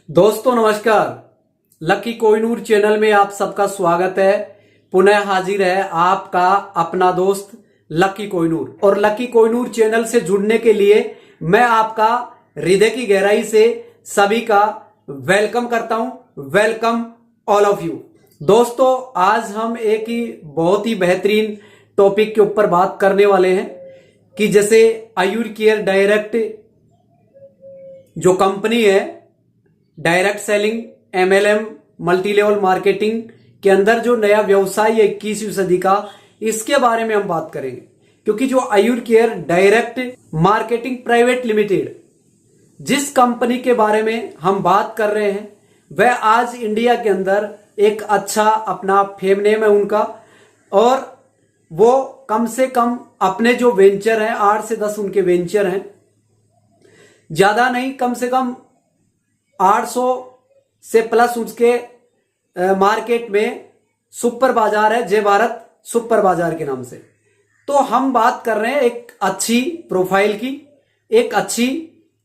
दोस्तों नमस्कार। Lucky Kohinoor channel में आप सबका स्वागत है। पुनः हाजिर है आपका अपना दोस्त लकी कोहिनूर। और लकी कोहिनूर चैनल से जुड़ने के लिए मैं आपका हृदय की गहराई से सभी का वेलकम करता हूं। Welcome all of you. दोस्तों आज हम एक ही बहुत ही बेहतरीन टॉपिक के ऊपर बात करने वाले हैं कि जैसे आयुर केयर डायरेक्ट जो कंपनी है, direct selling, MLM, multi level marketing के अंदर जो नया व्यवसाय है 21वीं सदी का, इसके बारे में हम बात करेंगे। क्योंकि जो Ayur Care direct marketing private limited जिस कंपनी के बारे में हम बात कर रहे हैं, वह आज इंडिया के अंदर एक अच्छा अपना फेम नेम है उनका। और वो कम से कम अपने जो वेंचर हैं 8 से 10 उनके वेंचर हैं, ज्यादा नहीं, कम से कम 800 से प्लस उसके मार्केट में सुपर बाजार है, जय भारत सुपर बाजार के नाम से। तो हम बात कर रहे हैं एक अच्छी प्रोफाइल की, एक अच्छी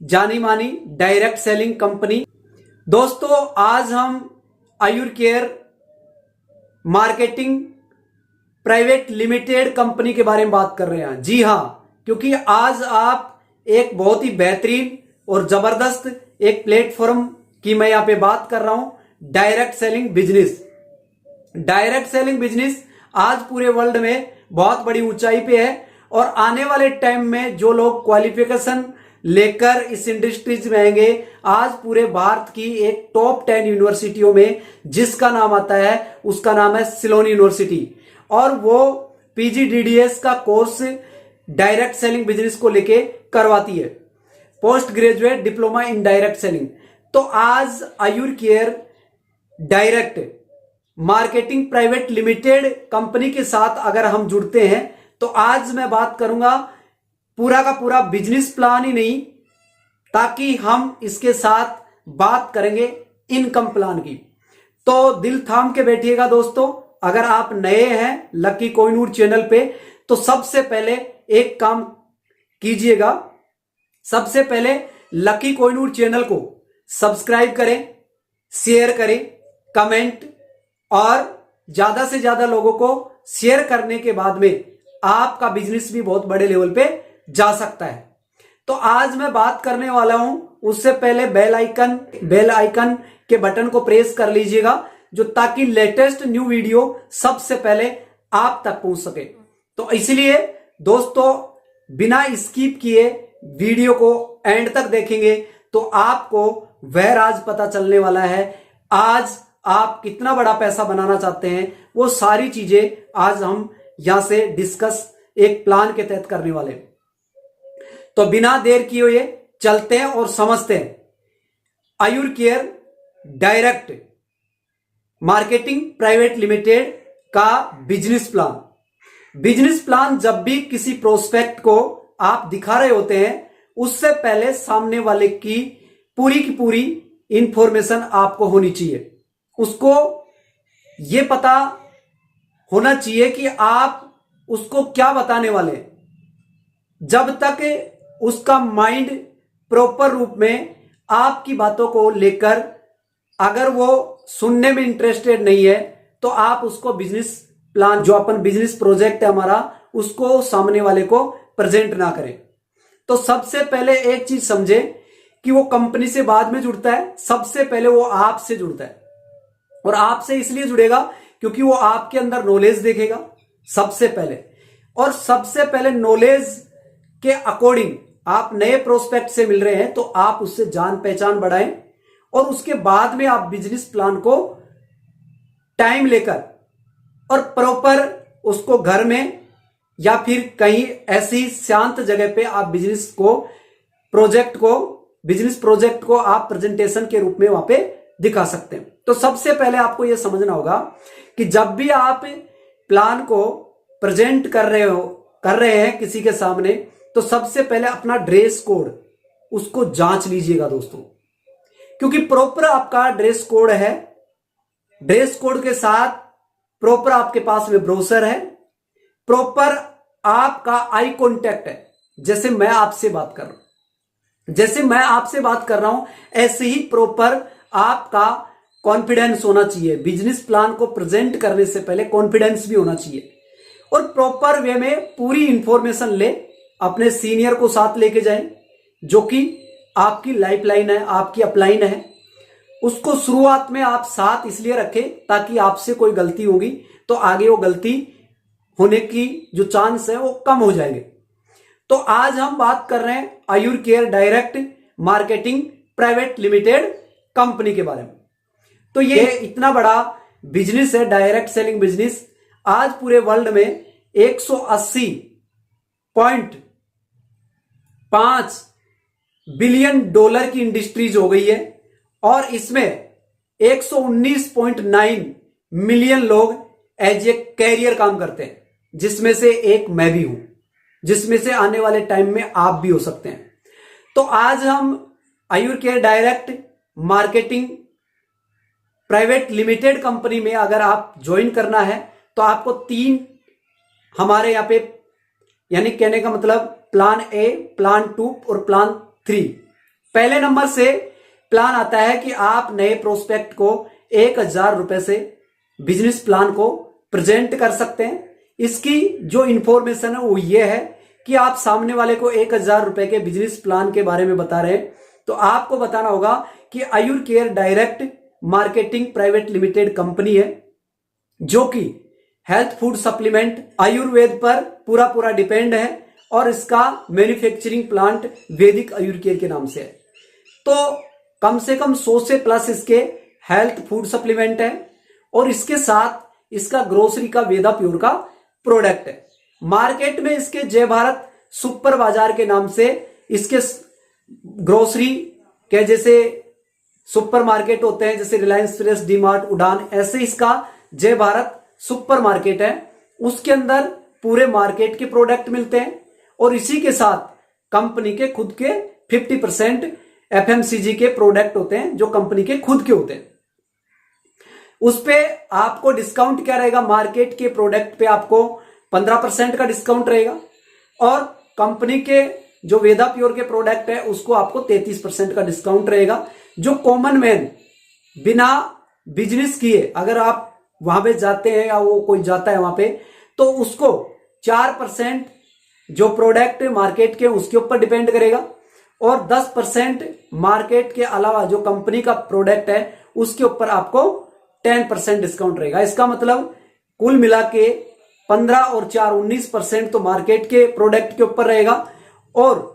जानी मानी डायरेक्ट सेलिंग कंपनी। दोस्तों आज हम Ayur Care marketing private limited company के बारे में बात कर रहे हैं। जी हां, क्योंकि आज आप एक बहुत ही बेहतरीन और जबरदस्त एक प्लेटफॉर्म की मैं यहां पे बात कर रहा हूं, direct selling business. Direct selling business आज पूरे वर्ल्ड में बहुत बड़ी ऊंचाई पे है। और आने वाले टाइम में जो लोग क्वालिफिकेशन लेकर इस इंडस्ट्रीज में आएंगे, आज पूरे भारत की एक टॉप 10 यूनिवर्सिटियों में जिसका नाम आता है उसका नाम है सिलोन यूनिवर्सिटी। और वो पीजीडीडीएस का कोर्स डायरेक्ट सेलिंग बिजनेस को लेके करवाती है, post graduate diploma in direct selling. तो आज Ayur Care direct marketing private limited company के साथ अगर हम जुड़ते हैं तो आज मैं बात करूंगा पूरा का पूरा बिजनेस प्लान ही नहीं, ताकि हम इसके साथ बात करेंगे इनकम प्लान की। तो दिल थाम के बैठिएगा दोस्तों। अगर आप नए हैं लकी कोहिनूर चैनल पे तो सबसे पहले एक काम कीजिएगा, सबसे पहले लकी कोहिनूर चैनल को सब्सक्राइब करें, शेयर करें, कमेंट, और ज्यादा से ज्यादा लोगों को शेयर करने के बाद में आपका बिजनेस भी बहुत बड़े लेवल पे जा सकता है। तो आज मैं बात करने वाला हूं, उससे पहले बेल आइकन के बटन को प्रेस कर लीजिएगा, जो ताकि लेटेस्ट न्यू वीडियो सबसे पहले आप तक पहुंच सके। तो इसलिए दोस्तों बिना स्किप किए वीडियो को एंड तक देखेंगे तो आपको वह राज पता चलने वाला है। आज आप कितना बड़ा पैसा बनाना चाहते हैं, वो सारी चीजें आज हम यहां से डिस्कस एक प्लान के तहत करने वाले हैं। तो बिना देर किए हुए चलते हैं और समझते हैं Ayur Care direct marketing private limited का बिजनेस प्लान। बिजनेस प्लान जब भी किसी प्रोस्पेक्ट को आप दिखा रहे होते हैं, उससे पहले सामने वाले की पूरी इंफॉर्मेशन आपको होनी चाहिए। उसको यह पता होना चाहिए कि आप उसको क्या बताने वाले हैं। जब तक उसका माइंड प्रॉपर रूप में आपकी बातों को लेकर अगर वो सुनने में इंटरेस्टेड नहीं है, तो आप उसको बिजनेस प्लान, जो अपन बिजनेस प्रोजेक्ट है हमारा, उसको सामने वाले को प्रेजेंट ना करें। तो सबसे पहले एक चीज समझे कि वो कंपनी से बाद में जुड़ता है, सबसे पहले वो आपसे जुड़ता है। और आपसे इसलिए जुड़ेगा क्योंकि वो आपके अंदर नॉलेज देखेगा सबसे पहले। और सबसे पहले नॉलेज के अकॉर्डिंग आप नए प्रोस्पेक्ट से मिल रहे हैं तो आप उससे जान पहचान बढ़ाएं, और उसके बाद में आप बिजनेस प्लान को टाइम लेकर और प्रॉपर उसको घर में या फिर कहीं ऐसी शांत जगह पे आप बिजनेस प्रोजेक्ट को आप प्रेजेंटेशन के रूप में वहां पे दिखा सकते हैं। तो सबसे पहले आपको यह समझना होगा कि जब भी आप प्लान को प्रेजेंट कर रहे हैं किसी के सामने, तो सबसे पहले अपना ड्रेस कोड उसको जांच लीजिएगा दोस्तों। क्योंकि प्रॉपर आपका ड्रेस कोड है, ड्रेस कोड के साथ प्रॉपर आपके पास में ब्रोशर है, प्रॉपर आपका आई कांटेक्ट है। जैसे मैं आपसे बात कर रहा हूं, ऐसे ही प्रॉपर आपका कॉन्फिडेंस होना चाहिए। बिजनेस प्लान को प्रेजेंट करने से पहले कॉन्फिडेंस भी होना चाहिए और प्रॉपर वे में पूरी इंफॉर्मेशन ले, अपने सीनियर को साथ लेके जाएं जो कि आपकी लाइफलाइन है, आपकी अपलाइन है। उसको शुरुआत में आप साथ इसलिए रखें ताकि आपसे कोई गलती होगी तो आगे वो गलती होने की जो चांस है वो कम हो जाएंगे। तो आज हम बात कर रहे हैं Ayur Care direct marketing private limited company के बारे में। तो ये इतना बड़ा बिजनेस है, डायरेक्ट सेलिंग बिजनेस। आज पूरे वर्ल्ड में 180.5 बिलियन डॉलर की इंडस्ट्रीज हो गई है और इसमें 119.9 मिलियन लोग एज ए कैरियर काम करते हैं, जिसमें से एक मैं भी हूं, जिसमें से आने वाले टाइम में आप भी हो सकते हैं। तो आज हम Ayur Care direct marketing private limited company में अगर आप ज्वाइन करना है तो आपको 3 हमारे यहां पे, यानी कहने का मतलब प्लान ए, प्लान 2 और प्लान 3। पहले नंबर से प्लान आता है कि आप नए प्रोस्पेक्ट को 1000 रुपए से बिजनेस प्लान को प्रेजेंट कर सकते हैं। इसकी जो इंफॉर्मेशन है वो ये है कि आप सामने वाले को 1000 रुपए के बिजनेस प्लान के बारे में बता रहे हैं तो आपको बताना होगा कि Ayur Care direct marketing private limited company है जो कि हेल्थ फूड सप्लीमेंट आयुर्वेद पर पूरा डिपेंड है और इसका मैन्युफैक्चरिंग प्लांट वैदिक आयुर केयर के नाम से है। तो कम से कम 100 से प्लस इसके हेल्थ फूड सप्लीमेंट है और इसके साथ इसका ग्रोसरी का वेदा प्योर का प्रोडक्ट है। मार्केट में इसके जय भारत सुपर बाजार के नाम से इसके ग्रोसरी के जैसे सुपर मार्केट होते हैं, जैसे रिलायंस फ्रेश, डी-मार्ट, उड़ान, ऐसे इसका जय भारत सुपर मार्केट है। उसके अंदर पूरे मार्केट के प्रोडक्ट मिलते हैं और इसी के साथ कंपनी के खुद के 50% एफएमसीजी के प्रोडक्ट होते हैं जो कंपनी के खुद के होते हैं। उस पे आपको डिस्काउंट क्या रहेगा, मार्केट के प्रोडक्ट पे आपको 15% का डिस्काउंट रहेगा और कंपनी के जो वेदा प्योर के प्रोडक्ट है उसको आपको 33% का डिस्काउंट रहेगा। जो कॉमन मैन बिना बिजनेस किए अगर आप वहां पे जाते हैं या वो कोई जाता है वहां पे तो उसको 4% जो प्रोडक्ट मार्केट के उसके ऊपर डिपेंड करेगा और 10% मार्केट के अलावा जो कंपनी का प्रोडक्ट है उसके ऊपर आपको 10% डिस्काउंट रहेगा। इसका मतलब कुल मिला के 15 और 4 19% तो मार्केट के प्रोडक्ट के ऊपर रहेगा और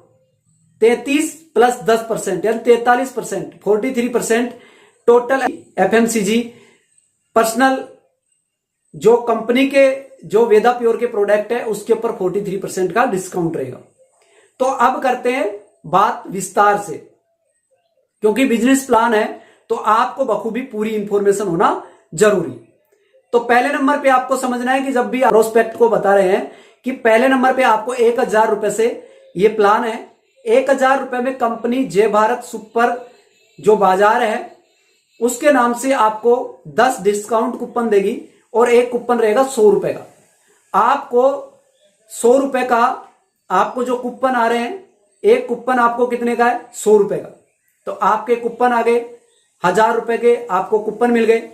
33 प्लस 10% यानी 43%, 43% टोटल एफएमसीजी पर्सनल जो कंपनी के जो वेदा प्योर के प्रोडक्ट है उसके ऊपर 43% का डिस्काउंट रहेगा। तो अब करते हैं बात विस्तार से, क्योंकि बिजनेस प्लान है तो आपको बखूबी पूरी इंफॉर्मेशन होना जरूरी। तो पहले नंबर पे आपको समझना है कि जब भी प्रोस्पेक्ट को बता रहे हैं कि पहले नंबर पे आपको 1000 रुपए से ये प्लान है। 1000 रुपए में कंपनी जय भारत सुपर जो बाजार है उसके नाम से आपको 10 डिस्काउंट कूपन देगी और एक कूपन रहेगा 100 रुपए का। आपको 100 रुपए का आपको जो कूपन आ रहे हैं, एक कूपन आपको कितने का है, 100 रुपए का। तो आपके कूपन आ गए 1000 रुपए के, आपको कूपन मिल गए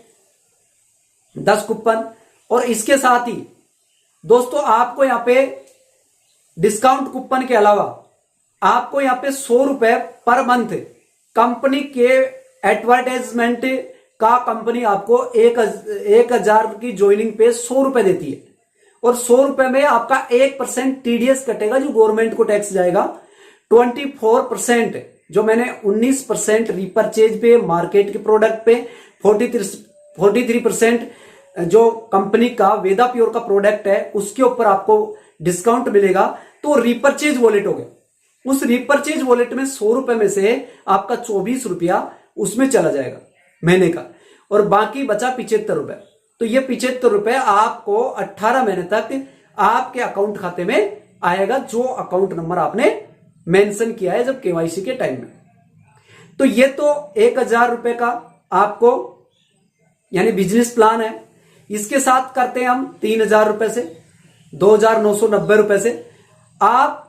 10 कूपन। और इसके साथ ही दोस्तों आपको यहां पे डिस्काउंट कूपन के अलावा आपको यहां पे 100 रुपए पर मंथ कंपनी के एडवर्टाइजमेंट का कंपनी आपको 1000 की ज्वाइनिंग पे 100 रुपए देती है और 100 रुपए में आपका 1% टीडीएस कटेगा जो गवर्नमेंट को टैक्स जाएगा। 24% जो मैंने 19% रीपरचेज पे मार्केट के प्रोडक्ट पे, 43% जो कंपनी का वेदा प्योर का प्रोडक्ट है उसके ऊपर आपको डिस्काउंट मिलेगा। तो रीपरचेज वॉलेट हो गया। उस रीपरचेज वॉलेट में 100 रुपए में से आपका 24 रुपया उसमें चला जाएगा महीने का और बाकी बचा 75 रुपए। तो ये 75 रुपए आपको 18 महीने तक आपके अकाउंट खाते में आएगा, जो अकाउंट नंबर आपने मेंशन किया है जब केवाईसी के टाइम में। तो ये तो 1000 रुपए का आपको यानी बिजनेस प्लान है। इसके साथ करते हैं हम 3000 रुपए से, 2990 रुपए से आप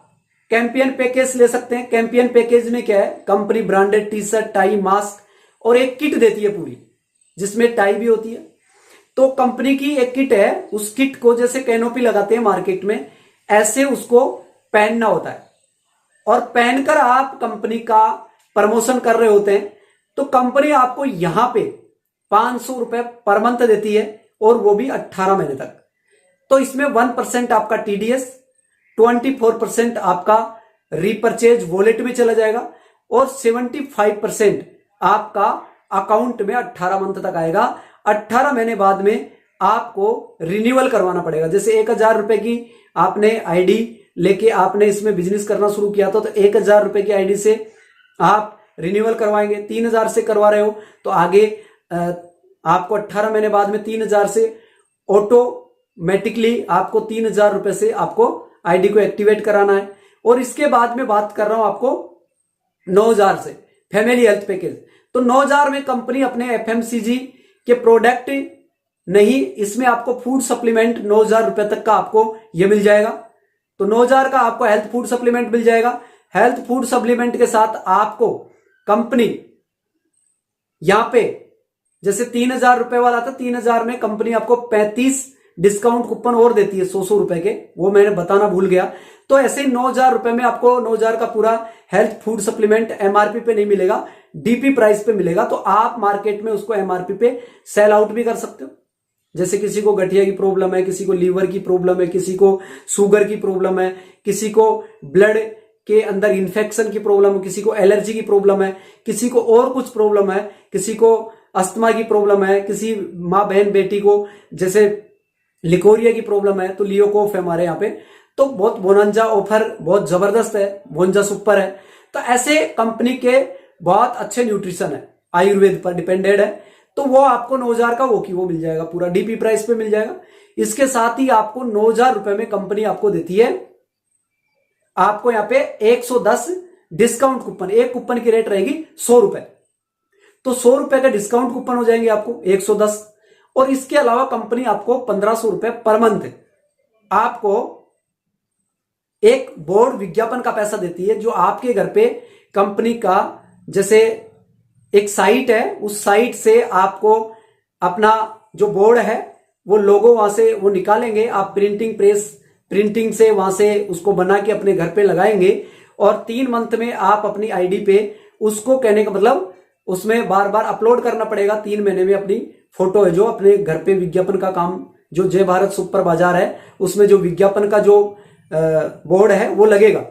कैंपियन पैकेज ले सकते हैं। कैंपियन पैकेज में क्या है, company branded T shirt, tie, mask और एक किट देती है पूरी, जिसमें टाई भी होती है। तो कंपनी की एक किट है, उस किट को जैसे कैनोपी लगाते हैं मार्केट में, ऐसे उसको पहनना होता है और पहनकर आप कंपनी का प्रमोशन कर रहे होते हैं। तो कंपनी आपको यहां पे 500 रुपए पर मंथ देती है और वो भी 18 महीने तक। तो इसमें 1% आपका टीडीएस, 24% आपका रीपरचेज वॉलेट में चला जाएगा और 75% आपका अकाउंट में 18 मंथ तक आएगा। 18 महीने बाद में आपको रिन्यूअल करवाना पड़ेगा। जैसे 1000 रुपए की आपने आईडी लेके आपने इसमें बिजनेस करना शुरू किया था, तो 1000 रुपए की आईडी से आप रिन्यूअल करवाएंगे। 3000 से करवा रहे हो तो आगे आपको 18 महीने बाद में 3000 से ऑटोमेटिकली आपको 3000 रुपए से आपको आईडी को एक्टिवेट कराना है। और इसके बाद में बात कर रहा हूं आपको 9000 से फैमिली हेल्थ पैकेज। तो 9000 में कंपनी अपने एफएमसीजी के प्रोडक्ट नहीं, इसमें आपको फूड सप्लीमेंट 9000 रुपए तक का आपको यह मिल जाएगा। तो 9000 का आपको हेल्थ फूड सप्लीमेंट मिल जाएगा। हेल्थ फूड सप्लीमेंट के साथ आपको कंपनी यहां पे जैसे 3000 रुपए वाला था, 3000 में कंपनी आपको 35 डिस्काउंट कूपन और देती है 100 रुपए के, वो मैंने बताना भूल गया। तो ऐसे 9000 रुपए में आपको 9000 का पूरा हेल्थ फूड सप्लीमेंट एमआरपी पे नहीं मिलेगा, डीपी प्राइस पे मिलेगा। तो आप मार्केट में उसको एमआरपी पे सेल आउट भी कर सकते हो। जैसे किसी को गठिया की प्रॉब्लम है, किसी को लीवर की प्रॉब्लम है, किसी को शुगर की प्रॉब्लम है, किसी को ब्लड के अंदर इन्फेक्शन की प्रॉब्लम है, किसी को एलर्जी की प्रॉब्लम है, किसी को और कुछ प्रॉब्लम है, किसी को अस्थमा की प्रॉब्लम है, किसी माँ बहन बेटी को जैसे लिकोरिया की प्रॉब्लम है, तो लियोकोफ है हमारे यहाँ पे। तो बहुत बोनंजा ऑफर बहुत जबरदस्त है, बोनजा सुपर है। तो ऐसे कंपनी के बहुत अच्छे न्यूट्रिशन है, आयुर्वेद पर डिपेंडेड है। तो वो आपको 9000 का वो मिल जाएगा, पूरा डीपी प्राइस पे मिल जाएगा। इसके साथ ही आपको 9000 रुपए में कंपनी आपको देती है, आपको यहाँ पे 110 डिस्काउंट कूपन। एक कूपन की रेट रहेगी 100 रुपए, तो 100 रुपए का डिस्काउंट कूपन हो जाएंगे आपको 110। और इसके अलावा कंपनी आपको 1500 रुपए पर मंथ आपको एक बोर्ड विज्ञापन का पैसा देती है, जो आपके घर पे कंपनी का जैसे एक साइट है, उस साइट से आपको अपना जो बोर्ड है वो लोगो वहां से वो निकालेंगे, आप प्रिंटिंग से वहां से उसको बना के अपने घर पे लगाएंगे और 3 मंथ में आप अपनी आईडी पे उसको, कहने का मतलब उसमें बार बार अपलोड करना पड़ेगा। 3 महीने में अपनी फोटो है जो अपने घर पे विज्ञापन का काम, जो जय भारत सुपर बाजार है उसमें जो विज्ञापन का जो बोर्ड है वो लगेगा।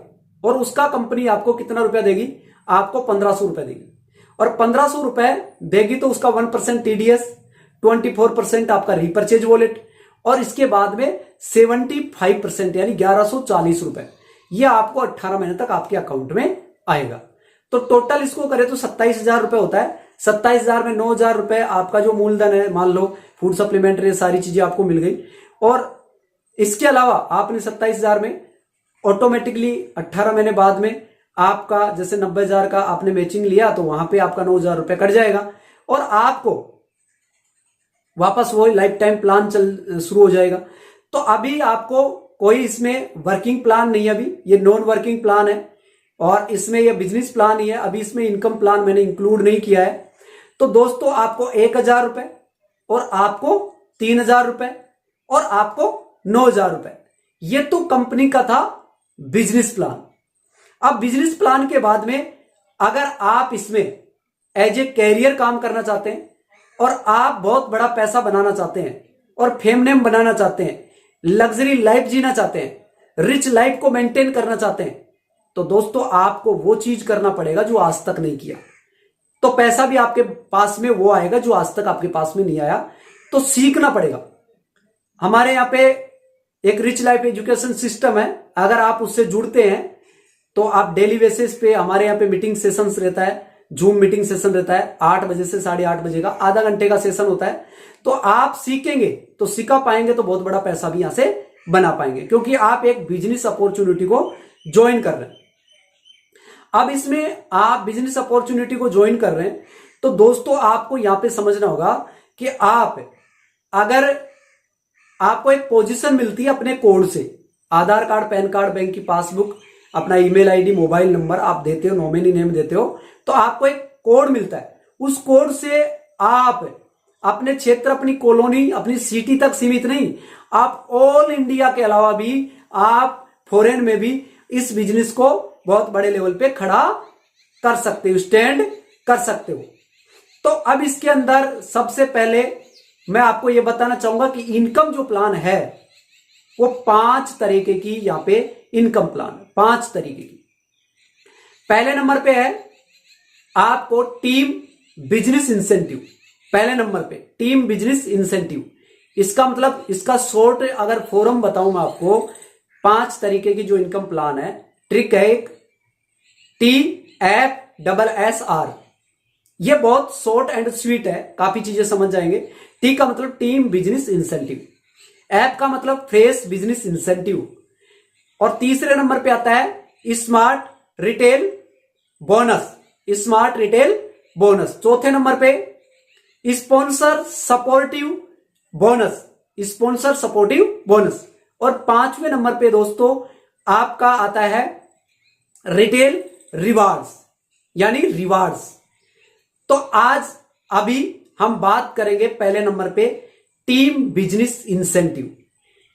और उसका कंपनी आपको कितना रुपया देगी, आपको 1500 रुपए देगी। और 1500 रुपए देगी तो उसका 1% टीडीएस, 24% आपका रीपरचेज वॉलेट और इसके बाद में 75% यानी 1140 रुपए, यह आपको 18 महीने तक आपके अकाउंट में आएगा। तो टोटल इसको करें तो 27,000 रुपए होता है। 27,000 में 9,000 रुपए आपका जो मूलधन है, मान लो फूड सप्लीमेंट्री सारी चीजें आपको मिल गई। और इसके अलावा आपने 27,000 में ऑटोमेटिकली 18 महीने बाद में आपका जैसे 90,000 का आपने मैचिंग लिया तो वहां पे आपका 9,000 रुपए कट जाएगा और आपको वापस वो लाइफ टाइम प्लान शुरू हो जाएगा। तो अभी आपको कोई इसमें वर्किंग प्लान नहीं है, अभी ये नॉन वर्किंग प्लान है और इसमें ये बिजनेस प्लान ही है। अभी इसमें इनकम प्लान मैंने इंक्लूड नहीं किया है। तो दोस्तों आपको 1,000 रुपए और आपको 3,000 रुपए और आपको 9,000 रुपए, ये तो कंपनी का था बिजनेस प्लान। अब बिजनेस प्लान के बाद में अगर आप इसमें एज ए कैरियर काम करना चाहते हैं और आप बहुत बड़ा पैसा बनाना चाहते हैं और फेम नेम बनाना चाहते हैं, लग्जरी लाइफ जीना चाहते हैं, रिच लाइफ को मेंटेन करना चाहते हैं, तो दोस्तों आपको वो चीज करना पड़ेगा जो आज तक नहीं किया। तो पैसा भी आपके पास में वो आएगा जो आज तक आपके पास में नहीं आया। तो सीखना पड़ेगा। हमारे यहाँ पे एक रिच लाइफ एजुकेशन सिस्टम है, अगर आप उससे जुड़ते हैं तो आप डेली बेसिस पे हमारे यहाँ पे मीटिंग सेशंस रहता है, जूम मीटिंग सेशन रहता है 8 बजे से 8:30 बजे का, आधा घंटे का सेशन होता है। तो आप सीखेंगे तो सिखा पाएंगे तो बहुत बड़ा पैसा भी यहां से बना पाएंगे, क्योंकि आप एक बिजनेस अपॉर्चुनिटी को ज्वाइन कर रहे हैं। अब इसमें आप बिजनेस अपॉर्चुनिटी को ज्वाइन कर रहे हैं तो दोस्तों आपको यहां पे समझना होगा कि आप अगर आपको एक पोजीशन मिलती है अपने कोड से, आधार कार्ड, पैन कार्ड, बैंक की पासबुक, अपना ईमेल आईडी, मोबाइल नंबर आप देते हो, नॉमिनी नेम देते हो, तो आपको एक कोड मिलता है। उस कोड से आप अपने क्षेत्र, अपनी कॉलोनी, अपनी सिटी तक सीमित नहीं, आप ऑल इंडिया के अलावा भी आप फॉरेन में भी इस बिजनेस को बहुत बड़े लेवल पे खड़ा कर सकते हो, स्टैंड कर सकते हो। तो अब इसके अंदर सबसे पहले मैं आपको यह बताना चाहूंगा कि इनकम जो प्लान है वो 5 तरीके की यहां पे इनकम प्लान है, 5 तरीके की। पहले नंबर पे है आपको टीम बिजनेस इंसेंटिव। पहले नंबर पे टीम बिजनेस इंसेंटिव, इसका मतलब, इसका शॉर्ट अगर फॉर्म बताऊं मैं आपको, 5 तरीके की जो इनकम प्लान है, ट्रिक है एक TFSSR। ये बहुत शॉर्ट एंड स्वीट है, काफी चीजें समझ जाएंगे। टी का मतलब टीम बिजनेस इंसेंटिव, एप का मतलब फ्रेश बिजनेस इंसेंटिव, और तीसरे नंबर पे आता है smart retail bonus, smart retail bonus. चौथे नंबर पे sponsor supportive bonus, sponsor supportive bonus, और 5वें नंबर पे दोस्तों आपका आता है रिटेल रिवार्ड्स, यानी रिवार्ड्स। तो आज अभी हम बात करेंगे पहले नंबर पे team business incentive.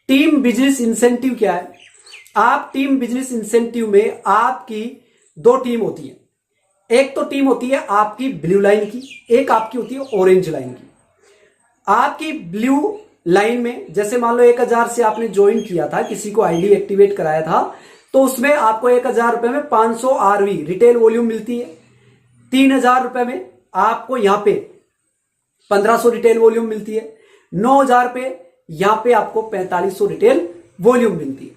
Team business incentive क्या है? आप टीम बिजनेस इंसेंटिव में आपकी 2 टीम होती है। एक तो टीम होती है आपकी ब्लू लाइन की, एक आपकी होती है ऑरेंज लाइन की। आपकी ब्लू लाइन में जैसे मान लो 1000 से आपने ज्वाइन किया था, किसी को आईडी एक्टिवेट कराया था, तो उसमें आपको 1000 रुपए में 500 आरवी रिटेल वॉल्यूम मिलती है। 3000 रुपए में आपको यहां पे 1500 रिटेल वॉल्यूम मिलती है। 9000 पे यहां पे आपको 4500 रिटेल वॉल्यूम मिलती है।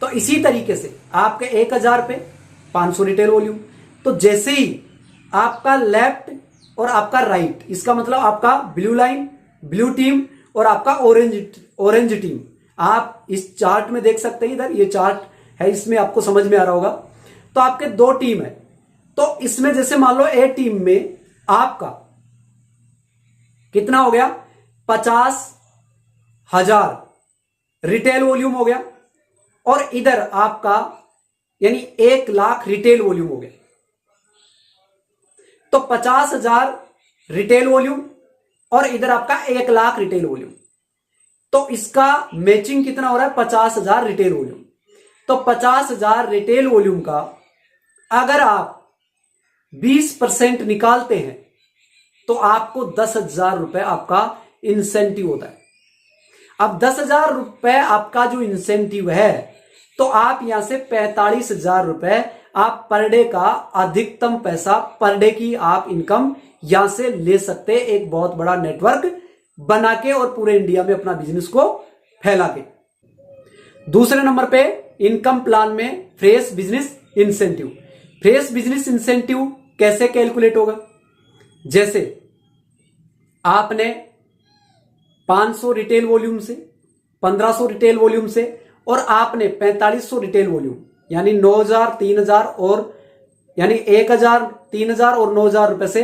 तो इसी तरीके से आपके 1000 पे 500 रिटेल वॉल्यूम। तो जैसे ही आपका लेफ्ट और आपका राइट, इसका मतलब आपका ब्लू लाइन, ब्लू टीम और आपका ऑरेंज टीम, आप इस चार्ट में देख सकते हैं, इधर ये चार्ट है, इसमें आपको समझ में आ रहा होगा। तो आपके 2 टीम है, तो इसमें जैसे मान लो ए टीम में आपका कितना हो गया, 50,000 रिटेल वॉल्यूम हो गया, और इधर आपका यानी 1 लाख रिटेल वॉल्यूम हो गया। तो 50,000 रिटेल वॉल्यूम और इधर आपका 1 लाख रिटेल वॉल्यूम, तो इसका मैचिंग कितना हो रहा है, 50,000 रिटेल वॉल्यूम। तो 50,000 रिटेल वॉल्यूम का अगर आप 20% निकालते हैं तो आपको 10,000 रुपए आपका इंसेंटिव होता है। अब 10,000 रुपए आपका जो इंसेंटिव है, तो आप यहां से 45,000 रुपए आप पर डे का अधिकतम पैसा, पर डे की आप इनकम यहां से ले सकते हैं, एक बहुत बड़ा नेटवर्क बना के और पूरे इंडिया में अपना बिजनेस को फैला के। दूसरे नंबर पे इनकम प्लान में fresh business incentive. Fresh business incentive कैसे कैलकुलेट होगा? जैसे आपने 500 रिटेल वॉल्यूम से, 1500 रिटेल वॉल्यूम से, और आपने 4500 रिटेल वॉल्यूम, यानी 9000, 3000 और यानी 1000, 3000 और 9000 रुपए से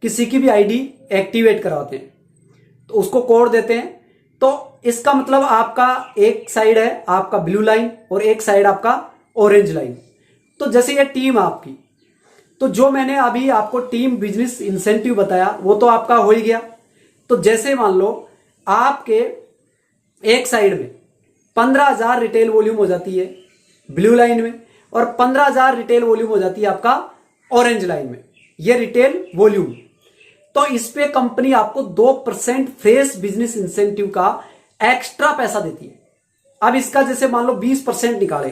किसी की भी आईडी एक्टिवेट कराते हैं, तो उसको कोड देते हैं। तो इसका मतलब आपका एक साइड है आपका ब्लू लाइन और एक साइड आपका ऑरेंज लाइन। तो जैसे ये टीम आपकी, तो जो मैंने अभी आपको टीम बिजनेस इंसेंटिव बताया वो तो आपका हो ही गया। तो जैसे मान लो आपके एक साइड में 15,000 रिटेल वॉल्यूम हो जाती है ब्लू लाइन में, और 15,000 रिटेल वॉल्यूम हो जाती है आपका ऑरेंज लाइन में, ये रिटेल वॉल्यूम। तो इस पे कंपनी आपको 2% फ्रेश बिजनेस इंसेंटिव का एक्स्ट्रा पैसा देती है। अब इसका जैसे मान लो 20% निकाले,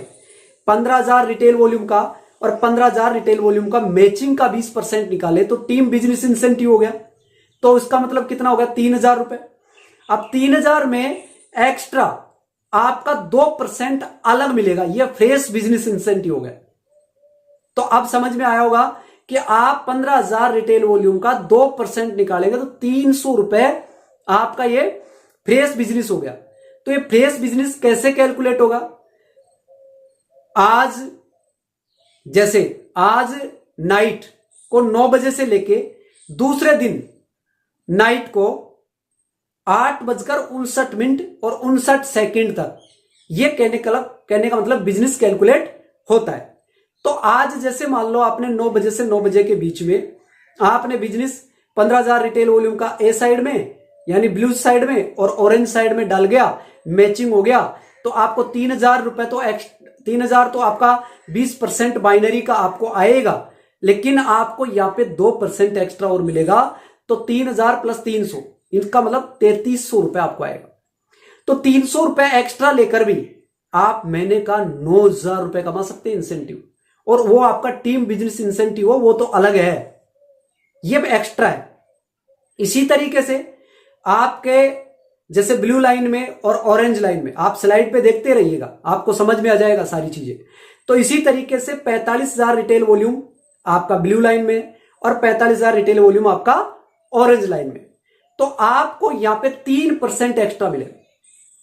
15,000 रिटेल वॉल्यूम का और 15,000 रिटेल वॉल्यूम का मैचिंग का 20% निकाले, तो टीम बिजनेस इंसेंटिव हो गया। तो इसका मतलब कितना हो गया, 3,000 रुपए। अब 3,000 में एक्स्ट्रा आपका 2% अलग मिलेगा, यह फ्रेश बिजनेस इंसेंटिव हो गया। तो अब समझ में आया होगा कि आप 15,000 रिटेल वॉल्यूम का 2% निकालेंगे तो 300 रुपए आपका ये फ्रेश बिजनेस हो गया। तो ये फ्रेश बिजनेस कैसे कैलकुलेट होगा? आज नाइट को 9 बजे से लेके दूसरे दिन नाइट को 8:59 और 59 तक, ये कहने का मतलब बिजनेस कैलकुलेट होता है। तो आज जैसे मान लो आपने 9 बजे से 9 बजे के बीच में आपने बिजनेस 15,000 रिटेल वॉल्यूम का ए साइड में यानी ब्लू साइड में और ऑरेंज साइड में डाल गया, मैचिंग हो गया, तो आपको 3,000 रुपए तो 3,000 तो आपका 20% बाइनरी का आपको आएगा, लेकिन आपको यहां पे 2% एक्स्ट्रा और मिलेगा, तो 3,000 प्लस 300 इनका मतलब 3,300 रुपए आपको आएगा। तो 300 रुपए एक्स्ट्रा लेकर भी आप महीने का 9,000 रुपए कमा सकते हैं इंसेंटिव, और वो आपका टीम बिजनेस इंसेंटिव हो वो तो अलग है, ये एक्स्ट्रा है। इसी तरीके से आपके जैसे ब्लू लाइन में और ऑरेंज लाइन में, आप स्लाइड पे देखते रहिएगा, आपको समझ में आ जाएगा सारी चीजें। तो इसी तरीके से 45,000 रिटेल वॉल्यूम आपका ब्लू लाइन में और 45,000 रिटेल वॉल्यूम आपका ऑरेंज लाइन में, तो आपको यहां पे 3% एक्स्ट्रा मिलेगा।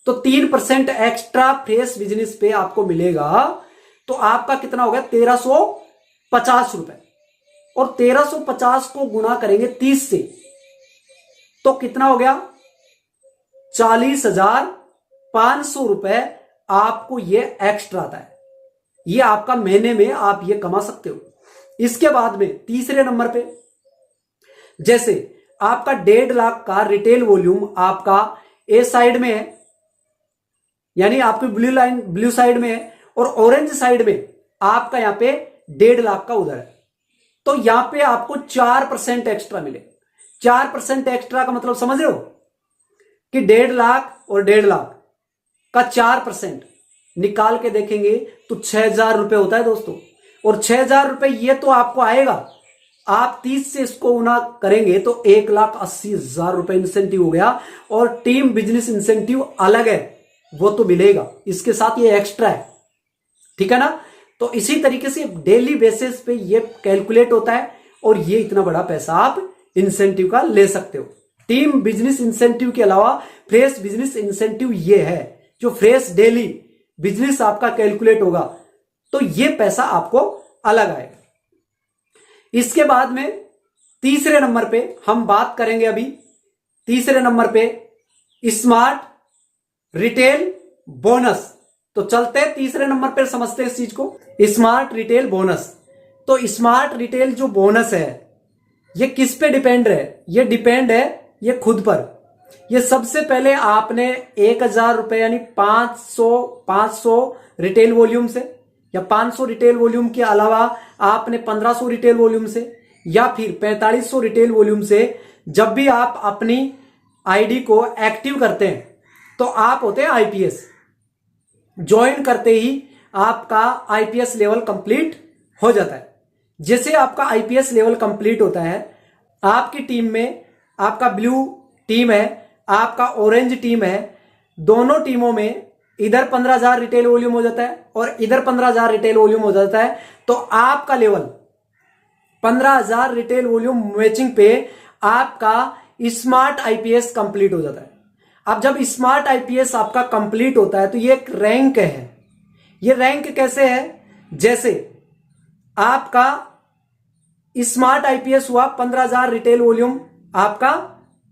तो 3% एक्स्ट्रा फ्रेश बिजनेस पे आपको मिलेगा, तो आपका कितना हो गया 1,350 रुपए, और 1,350 को गुना करेंगे 30 से तो कितना हो गया 40,500 रुपए आपको ये एक्स्ट्रा आता है। ये आपका महीने में आप ये कमा सकते हो। इसके बाद में तीसरे नंबर पे, जैसे आपका 1.5 लाख का रिटेल वॉल्यूम आपका ए साइड में है, यानी आपकी ब्लू साइड में है, और ऑरेंज साइड में आपका यहां पे 1.5 लाख का उधर है, तो यहां पे आपको 4% एक्स्ट्रा मिले। 4% एक्स्ट्रा का मतलब समझ रहे हो कि 1.5 लाख और 1.5 लाख का 4% निकाल के देखेंगे तो 6,000 रुपए होता है दोस्तों। और 6,000 रुपए ये तो आपको आएगा, आप 30 से इसको गुना करेंगे तो 1,80,000 रुपए इंसेंटिव हो गया, और टीम बिजनेस इंसेंटिव अलग है, वो तो मिलेगा, इसके साथ ये एक्स्ट्रा है, ठीक है ना। तो इसी तरीके से डेली बेसिस पे ये कैलकुलेट होता है, और ये इतना बड़ा पैसा आप इंसेंटिव का ले सकते हो। टीम बिजनेस इंसेंटिव के अलावा फ्रेश बिजनेस इंसेंटिव ये है, जो फ्रेश डेली बिजनेस आपका कैलकुलेट होगा, तो ये पैसा आपको अलग आएगा। इसके बाद में तीसरे नंबर पे हम बात करेंगे अभी, तीसरे नंबर पे स्मार्ट रिटेल बोनस। तो चलते हैं तीसरे नंबर पे, समझते हैं इस चीज को, स्मार्ट रिटेल बोनस। तो स्मार्ट रिटेल जो बोनस है ये किस पे डिपेंड है, ये डिपेंड है ये खुद पर। ये सबसे पहले आपने 1,000 रुपए यानी 500 रिटेल वॉल्यूम से, या 500 रिटेल वॉल्यूम के अलावा आपने 1,500 रिटेल वॉल्यूम से, या फिर 4,500 रिटेल वॉल्यूम से, जब भी आप अपनी आईडी को एक्टिव करते हैं तो आप होते हैं आईपीएस। ज्वाइन करते ही आपका आईपीएस लेवल कंप्लीट हो जाता है। जैसे आपका आईपीएस लेवल कंप्लीट होता है, आपकी टीम में आपका ब्लू टीम है, आपका ऑरेंज टीम है, दोनों टीमों में इधर 15,000 रिटेल वॉल्यूम हो जाता है और इधर 15,000 रिटेल वॉल्यूम हो जाता है, तो आपका लेवल 15,000 रिटेल वॉल्यूम मैचिंग पे आपका स्मार्ट आईपीएस कंप्लीट हो जाता है। अब जब स्मार्ट आईपीएस आपका कंप्लीट होता है तो ये एक रैंक है। ये रैंक कैसे है, जैसे आपका स्मार्ट आईपीएस हुआ 15,000 रिटेल वॉल्यूम आपका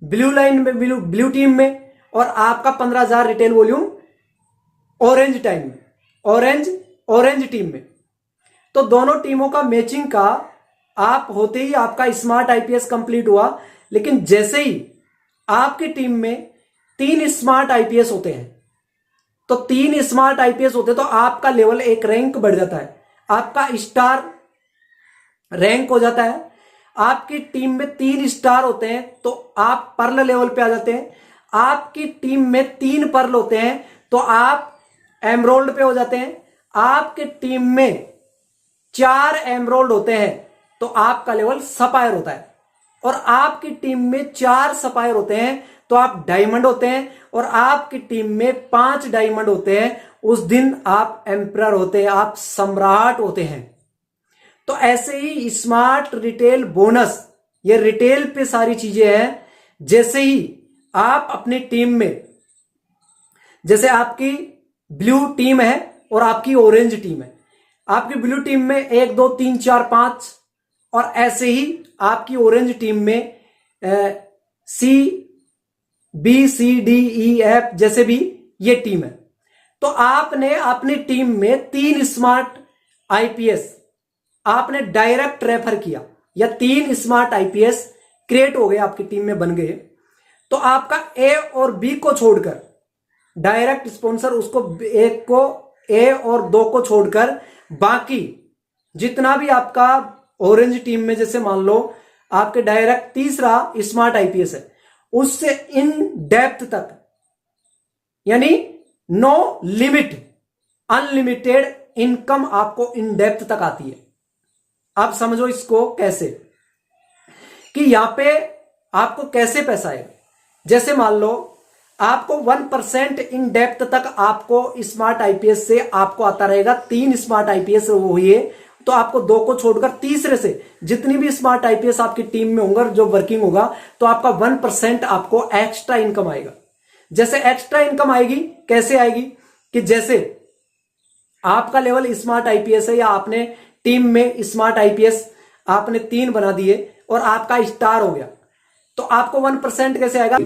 ब्लू लाइन में, ब्लू टीम में, और आपका 15,000 रिटेल वॉल्यूम ऑरेंज टाइम में, ऑरेंज टीम में। तो दोनों टीमों का मैचिंग का आप होते ही आपका स्मार्ट आईपीएस कंप्लीट हुआ। लेकिन जैसे ही आपकी टीम में 3 स्मार्ट आईपीएस होते हैं, तो 3 स्मार्ट आईपीएस होते तो आपका लेवल एक रैंक बढ़ जाता है, आपका स्टार रैंक हो जाता है। आपकी टीम में 3 स्टार होते हैं तो आप पर्ल लेवल पे आ जाते हैं। आपकी टीम में 3 पर्ल होते हैं तो आप एमरोल्ड पे हो जाते हैं। आपकी टीम में 4 एमरोल्ड होते हैं तो आपका लेवल सफायर होता है, और आपकी टीम में 4 सफायर होते हैं तो आप डायमंड होते हैं, और आपकी टीम में 5 डायमंड होते हैं, उस दिन आप एम्परर होते हैं, आप सम्राट होते हैं। तो ऐसे ही स्मार्ट रिटेल बोनस, ये रिटेल पे सारी चीजें हैं। जैसे ही आप अपनी टीम में, जैसे आपकी ब्लू टीम है और आपकी ऑरेंज टीम है, आपकी ब्लू टीम में 1 2 3 4 5, और ऐसे ही आपकी ऑरेंज टीम में C B C D E F जैसे भी ये टीम है, तो आपने अपनी टीम में 3 स्मार्ट आईपीएस आपने डायरेक्ट रेफर किया, या 3 स्मार्ट आईपीएस क्रिएट हो गए, आपकी टीम में बन गए, तो आपका ए और बी को छोड़कर डायरेक्ट स्पॉन्सर उसको एक को ए और दो को छोड़कर बाकी जितना भी आपका ऑरेंज टीम में, जैसे मान लो आपके डायरेक्ट तीसरा स्मार्ट आईपीएस है, उससे इन डेप्थ तक, यानी नो लिमिट, अनलिमिटेड इनकम आपको इन डेप्थ तक आती है। आप समझो इसको कैसे, कि यहां पे आपको कैसे पैसा आएगा। जैसे मान लो आपको 1% इन डेप्थ तक आपको स्मार्ट आईपीएस से आपको आता रहेगा। 3 स्मार्ट आईपीएस हुई है, तो आपको 2 को छोड़कर तीसरे से जितनी भी स्मार्ट आईपीएस आपकी टीम में होंगे, जो वर्किंग होगा, तो आपका 1% आपको एक्स्ट्रा इनकम आएगा। जैसे एक्स्ट्रा इनकम आएगी, कैसे आएगी, कि जैसे आपका लेवल स्मार्ट आईपीएस है, या आपने टीम में स्मार्ट आईपीएस आपने 3 बना दिए और आपका स्टार हो गया, तो आपको 1% कैसे आएगा।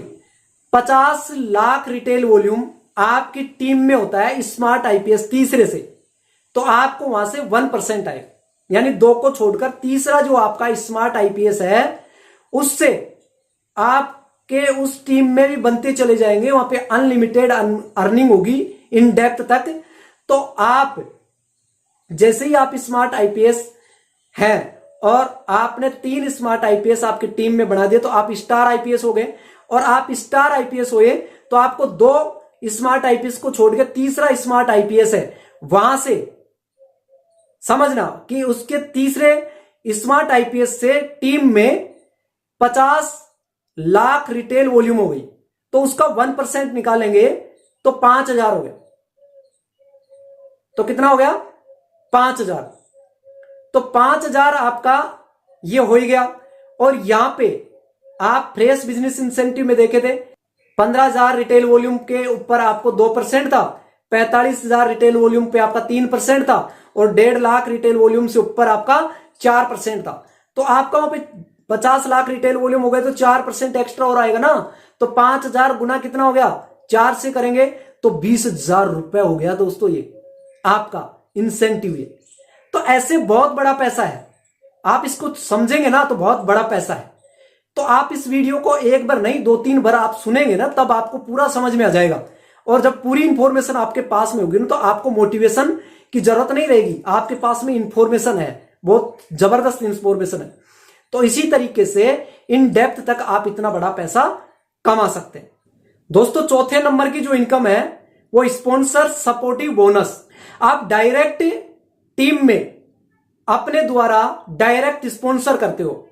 50 लाख रिटेल वॉल्यूम आपकी टीम में होता है स्मार्ट आईपीएस तीसरे से, तो आपको वहां से 1% आएगा। यानी 2 को छोड़कर तीसरा जो आपका स्मार्ट आईपीएस है, उससे आपके उस टीम में भी बनते चले जाएंगे, वहां पे अनलिमिटेड अर्निंग होगी इन डेप्थ तक। तो आप जैसे ही आप स्मार्ट आईपीएस है और आपने 3 स्मार्ट आईपीएस आपकी टीम में बना दिए, तो आप स्टार आईपीएस हो गए। और आप स्टार आईपीएस हुए तो आपको 2 स्मार्ट आईपीएस को छोड़ के तीसरा स्मार्ट आईपीएस है, वहां से समझना कि उसके तीसरे स्मार्ट आईपीएस से टीम में 50 लाख रिटेल वॉल्यूम हो गई, तो उसका 1% निकालेंगे तो 5000 हो गया। तो कितना हो गया, 5000। तो 5000 आपका ये हो ही गया। और यहां पे आप फ्रेश बिजनेस इंसेंटिव में देखे थे, 15,000 रिटेल वॉल्यूम के ऊपर आपको 2% था, 45,000 रिटेल वॉल्यूम पे आपका 3% था, और 1.5 लाख रिटेल वॉल्यूम से ऊपर आपका 4% था। तो आपका वहां पे 50 लाख रिटेल वॉल्यूम हो गए, तो 4% एक्स्ट्रा और आएगा ना। तो 5,000 गुना कितना हो गया, 4 से करेंगे तो 20,000 रुपए हो गया दोस्तों, ये आपका इंसेंटिव। ये तो ऐसे बहुत बड़ा पैसा है, आप इसको समझेंगे ना तो बहुत बड़ा पैसा है। तो आप इस वीडियो को एक बार नहीं 2-3 बार आप सुनेंगे ना, तब आपको पूरा समझ में आ जाएगा। और जब पूरी इंफॉर्मेशन आपके पास में होगी ना, तो आपको मोटिवेशन की जरूरत नहीं रहेगी, आपके पास में इंफॉर्मेशन है, बहुत जबरदस्त इंफॉर्मेशन है। तो इसी तरीके से इन डेप्थ तक आप इतना बड़ा पैसा कमा सकते हैं। दोस्तों, चौथे नंबर की जो इनकम है वो स्पॉन्सर सपोर्टिव बोनस। आप डायरेक्ट टीम में अपने द्वारा डायरेक्ट स्पॉन्सर करते हो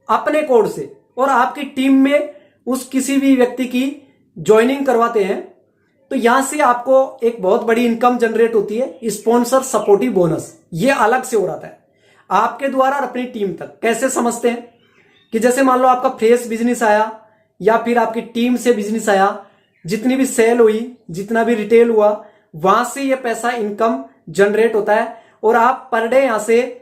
अपने कोड से, और आपकी टीम में उस किसी भी व्यक्ति की ज्वाइनिंग करवाते हैं, तो यहां से आपको एक बहुत बड़ी इनकम जनरेट होती है, स्पॉन्सर सपोर्टिव बोनस। ये अलग से हो रहा है आपके द्वारा और अपनी टीम तक। कैसे समझते हैं, कि जैसे मान लो आपका फ्रेश बिजनेस आया, या फिर आपकी टीम से बिजनेस आया, जितनी भी सेल हुई, जितना भी रिटेल हुआ, वहां से ये पैसा इनकम जनरेट होता है। और आप पर डे यहां से,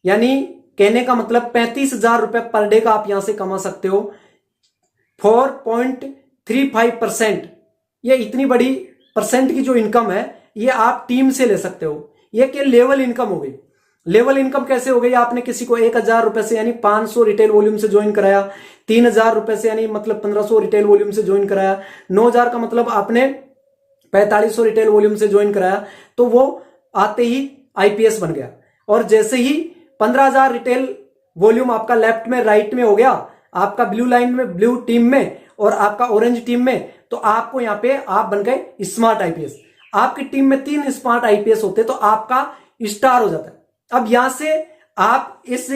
यानी कहने का मतलब 35,000 रुपए पर डे का आप यहां से कमा सकते हो। 4.35%, ये इतनी बड़ी परसेंट की जो इनकम है, ये आप टीम से ले सकते हो। ये कि लेवल इनकम हो गई। लेवल इनकम कैसे हो गई, आपने किसी को 1,000 रुपए से यानी 500 रिटेल वॉल्यूम से ज्वाइन कराया, 3,000 रुपए से यानी मतलब 1,500 रिटेल वॉल्यूम से ज्वाइन कराया, 9,000 का मतलब आपने 4,500 रिटेल वॉल्यूम से ज्वाइन कराया, तो वो आते ही आईपीएस बन गया। और जैसे ही 15,000 रिटेल वॉल्यूम आपका लेफ्ट में राइट में हो गया, आपका ब्लू लाइन में, ब्लू टीम में और आपका ऑरेंज टीम में, तो आपको यहां पे आप बन गए स्मार्ट आईपीएस। आपकी टीम में 3 स्मार्ट आईपीएस होते तो आपका स्टार हो जाता है। अब यहां से आप इस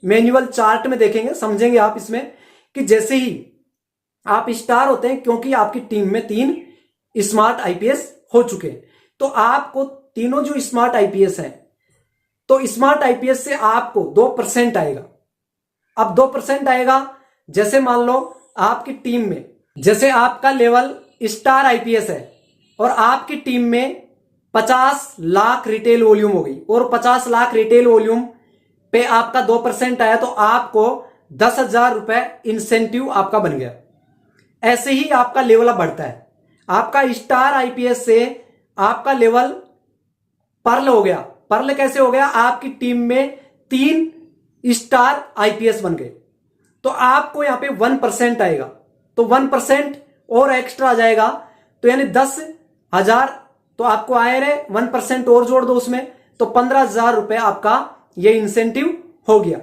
मैनुअल चार्ट में देखेंगे, समझेंगे आप इसमें, कि जैसे ही आप स्टार होते हैं, क्योंकि आपकी टीम में 3 स्मार्ट आईपीएस हो चुके हैं, तो आपको तीनों जो स्मार्ट आईपीएस हैं, तो स्मार्ट आईपीएस से आपको 2% आएगा। अब 2% आएगा, जैसे मान लो आपकी टीम में, जैसे आपका लेवल स्टार आईपीएस है और आपकी टीम में 50 लाख रिटेल वॉल्यूम हो गई, और 50 लाख रिटेल वॉल्यूम पे आपका 2% आया, तो आपको 10,000 रुपए इंसेंटिव आपका बन गया। ऐसे ही आपका लेवल बढ़ता है। आपका स्टार आईपीएस से आपका लेवल पर्ल हो गया। पर्ल कैसे हो गया, आपकी टीम में 3 स्टार आईपीएस बन गए। तो आपको यहां पे 1% आएगा, तो 1% और एक्स्ट्रा आ जाएगा, तो यानी 10,000 तो आपको आए रहे, 1% और जोड़ दो उसमें, तो 15,000 रुपए आपका ये इंसेंटिव हो गया।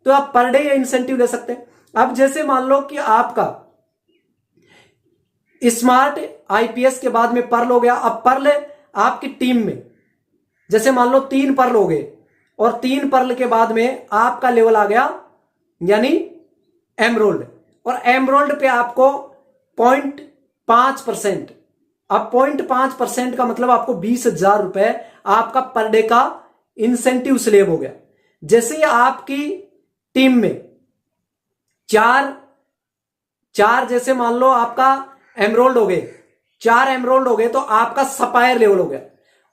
तो आप पर डे ये इंसेंटिव ले सकते हैं। अब जैसे मान लो कि आपका स्मार्ट आईपीएस के बाद में पर्ल हो गया। अब पर्ल आपकी टीम में जैसे मान लो 3 पर्ल हो गए, और 3 पर्ल के बाद में आपका लेवल आ गया यानी एमरोल्ड, और एमरोल्ड पे आपको 0.5%। अब 0.5% का मतलब आपको 20,000 रुपए आपका पर डे का इंसेंटिव स्लेब हो गया। जैसे आपकी टीम में चार जैसे मान लो आपका एमरोल्ड हो गए, 4 एमरोल्ड हो गए, तो आपका सपायर लेवल हो गया,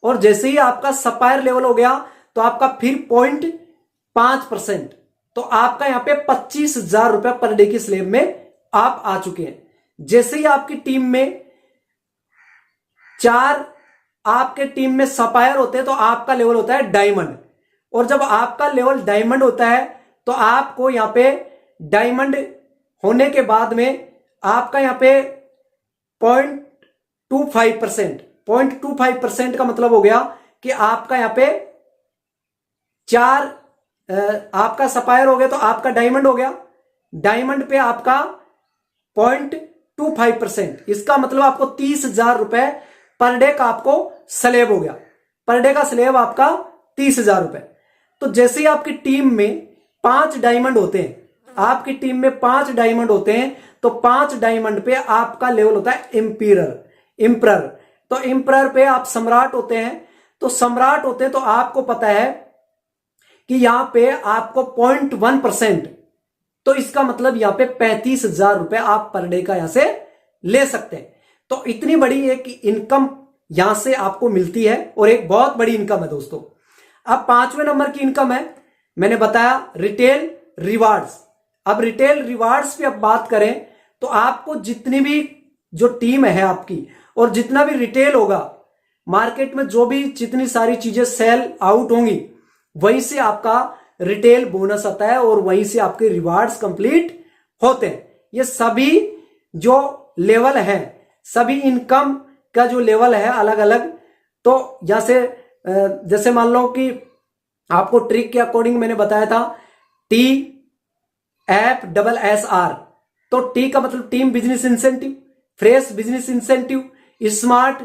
और जैसे ही आपका सपायर लेवल हो गया तो आपका फिर 0.5%, तो आपका यहां पे 25,000 रुपए पर डे की स्लेब में आप आ चुके हैं। जैसे ही आपकी टीम में 4 आपके टीम में सपायर होते हैं तो आपका लेवल होता है डायमंड, और जब आपका लेवल डायमंड होता है तो आपको यहां पे डायमंड होने के बाद में आपका यहां पे 0.25% का मतलब हो गया कि आपका यहां पे 4 आपका सपायर हो गया तो आपका डायमंड हो गया, डायमंड पे आपका 0.25%, इसका मतलब आपको 30,000 रुपए पर डे का आपको स्लेब हो गया। पर डे का स्लेब आपका 30,000 रुपए। तो जैसे ही आपकी टीम में 5 डायमंड होते हैं, आपकी टीम में 5 डायमंड होते हैं, तो 5 डायमंड पे आपका लेवल होता है इंपरर। तो इंपरर पे आप सम्राट होते हैं, तो सम्राट होते हैं तो आपको पता है कि यहां पे आपको 0.1%, तो इसका मतलब यहां पे 35,000 रुपए आप पर डे का यहां से ले सकते हैं। तो इतनी बड़ी एक इनकम यहां से आपको मिलती है, और एक बहुत बड़ी इनकम है दोस्तों। अब 5वें नंबर की इनकम है, मैंने बताया रिटेल रिवार्ड्स। अब रिटेल रिवार्ड्स पे अब बात करें तो आपको जितनी भी जो टीम है आपकी, और जितना भी रिटेल होगा मार्केट में, जो भी जितनी सारी चीजें सेल आउट होंगी, वहीं से आपका रिटेल बोनस आता है, और वहीं से आपके रिवार्ड्स कंप्लीट होते हैं। ये सभी जो लेवल है, सभी इनकम का जो लेवल है अलग अलग। तो जैसे मान लो कि आपको ट्रिक के अकॉर्डिंग मैंने बताया था TFSSR, तो टी का मतलब team business incentive, fresh business incentive, smart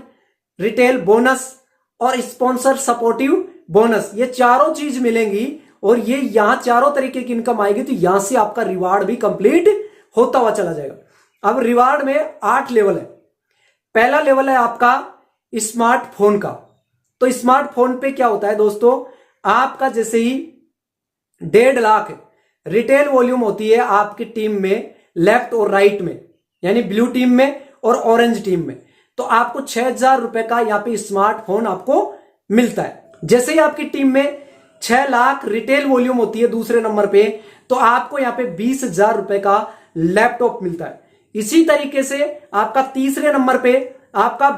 retail bonus और स्पॉन्सर सपोर्टिव बोनस, ये चारों चीज मिलेंगी, और ये यहां चारों तरीके की इनकम आएगी, तो यहां से आपका रिवार्ड भी कंप्लीट होता हुआ चला जाएगा। अब रिवार्ड में 8 लेवल है। पहला लेवल है आपका स्मार्टफोन का। तो स्मार्टफोन पे क्या होता है दोस्तों, आपका जैसे ही 1.5 लाख रिटेल वॉल्यूम होती है आपकी टीम में, लेफ्ट और राइट में, यानी ब्लू टीम में और ऑरेंज टीम में, तो आपको 6,000 रुपए का यहां पे स्मार्टफोन आपको मिलता है। जैसे ही आपकी टीम में 6 लाख रिटेल वॉल्यूम होती है दूसरे नंबर पे, तो आपको यहां पे 20,000 रुपए का लैपटॉप मिलता है। इसी तरीके से आपका तीसरे नंबर पे आपका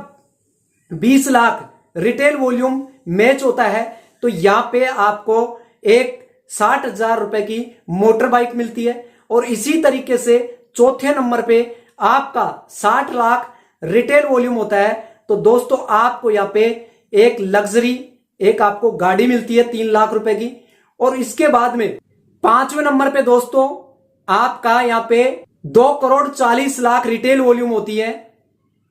20 लाख रिटेल वॉल्यूम मैच होता है, तो यहां पे आपको एक 60,000 रुपए की मोटर बाइक मिलती है। और इसी तरीके से चौथे नंबर पे आपका 60 लाख रिटेल वॉल्यूम होता है, तो दोस्तों आपको यहां पे एक लग्जरी एक आपको गाड़ी मिलती है 3 लाख रुपए की। और इसके बाद में 5वें नंबर पे दोस्तों आपका यहां पे 2,40,00,000 रिटेल वॉल्यूम होती है,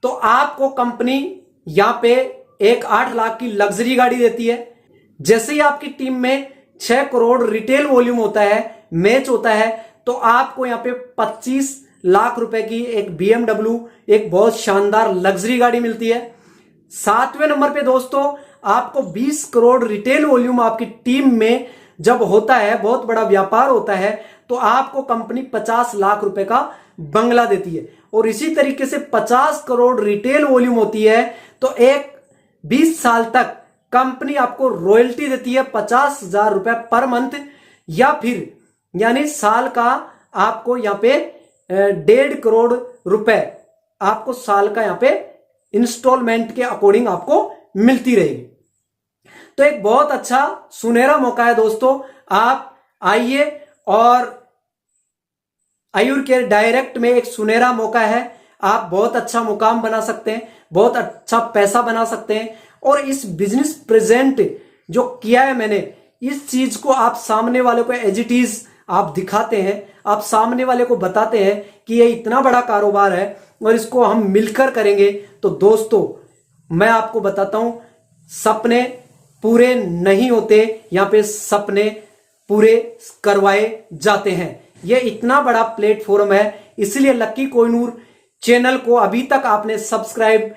तो आपको कंपनी यहां पे एक 8 लाख की लग्जरी गाड़ी देती है। जैसे ही आपकी टीम में 6 करोड़ रिटेल वॉल्यूम होता है, मैच होता है, तो आपको यहां पे 25 लाख रुपए की एक BMW, एक बहुत शानदार लग्जरी गाड़ी मिलती है। 7वें नंबर पे दोस्तों आपको 20 करोड़ रिटेल वॉल्यूम आपकी टीम में जब होता है, बहुत बड़ा व्यापार होता है, तो आपको कंपनी 50 लाख रुपए का बंगला देती है। और इसी तरीके से 50 करोड़ रिटेल वॉल्यूम होती है, तो एक 20 साल तक कंपनी आपको रॉयल्टी देती है 50,000 रुपए पर मंथ, या फिर यानी साल का आपको यहां पे 1.5 करोड़ रुपए आपको साल का यहां पे इंस्टॉलमेंट के अकॉर्डिंग आपको मिलती रहेगी। तो एक बहुत अच्छा सुनहरा मौका है दोस्तों, आप आइए और आयुर केयर डायरेक्ट में एक सुनहरा मौका है। आप बहुत अच्छा मुकाम बना सकते हैं, बहुत अच्छा पैसा बना सकते हैं। और इस बिजनेस प्रेजेंट जो किया है मैंने, इस चीज को आप सामने वाले को एज इट इज आप दिखाते हैं, आप सामने वाले को बताते हैं कि ये इतना बड़ा कारोबार है और इसको हम मिलकर करेंगे। तो दोस्तों मैं आपको बताता हूं, सपने पूरे नहीं होते, यहां पे सपने पूरे करवाए जाते हैं। यह इतना बड़ा प्लेटफॉर्म है, इसलिए लकी कोहिनूर चैनल को अभी तक आपने सब्सक्राइब,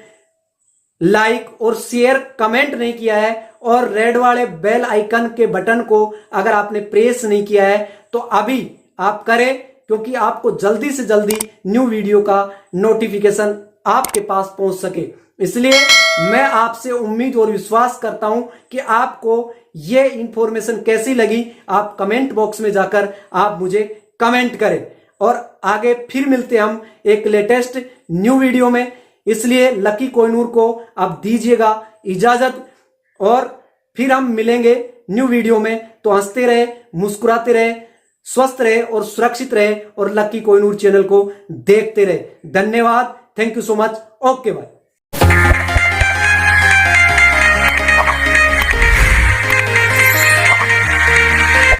लाइक और शेयर, कमेंट नहीं किया है, और रेड वाले बेल आइकन के बटन को अगर आपने प्रेस नहीं किया है तो अभी आप करें, क्योंकि आपको जल्दी से जल्दी न्यू वीडियो का नोटिफिकेशन आपके पास पहुंच सके। इसलिए मैं आपसे उम्मीद और विश्वास करता हूं कि आपको ये इंफॉर्मेशन कैसी लगी, आप कमेंट बॉक्स में जाकर आप मुझे कमेंट करें। और आगे फिर मिलते हम एक लेटेस्ट न्यू वीडियो में। इसलिए लकी कोहिनूर को अब दीजिएगा इजाजत, और फिर हम मिलेंगे न्यू वीडियो में। तो हंसते रहे, मुस्कुराते रहे, स्वस्थ रहे और सुरक्षित रहे, और लकी कोहिनूर चैनल को देखते रहे। धन्यवाद, thank you so much, okay bye.